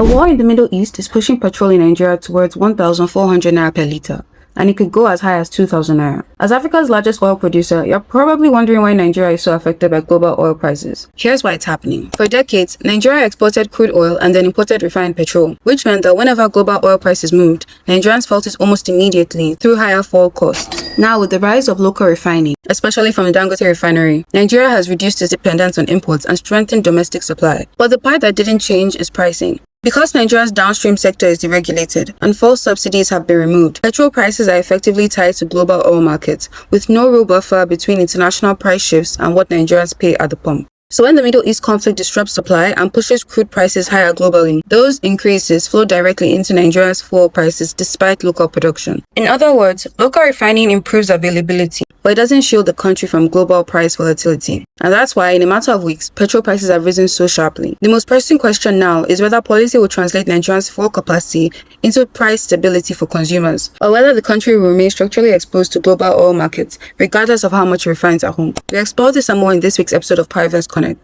A war in the Middle East is pushing petrol in Nigeria towards 1,400 naira per litre, and it could go as high as 2,000 naira. As Africa's largest oil producer, you're probably wondering why Nigeria is so affected by global oil prices. Here's why it's happening. For decades, Nigeria exported crude oil and then imported refined petrol, which meant that whenever global oil prices moved, Nigerians felt it almost immediately through higher fuel costs. Now, with the rise of local refining, especially from the Dangote refinery, Nigeria has reduced its dependence on imports and strengthened domestic supply. But the part that didn't change is pricing. Because Nigeria's downstream sector is deregulated and false subsidies have been removed, petrol prices are effectively tied to global oil markets, with no real buffer between international price shifts and what Nigerians pay at the pump. So when the Middle East conflict disrupts supply and pushes crude prices higher globally, those increases flow directly into Nigeria's fuel prices despite local production. In other words, local refining improves availability, but it doesn't shield the country from global price volatility. And that's why, in a matter of weeks, petrol prices have risen so sharply. The most pressing question now is whether policy will translate Nigeria's fuel capacity into price stability for consumers, or whether the country will remain structurally exposed to global oil markets, regardless of how much it refines at home. We explore this and more in this week's episode of Power Connect.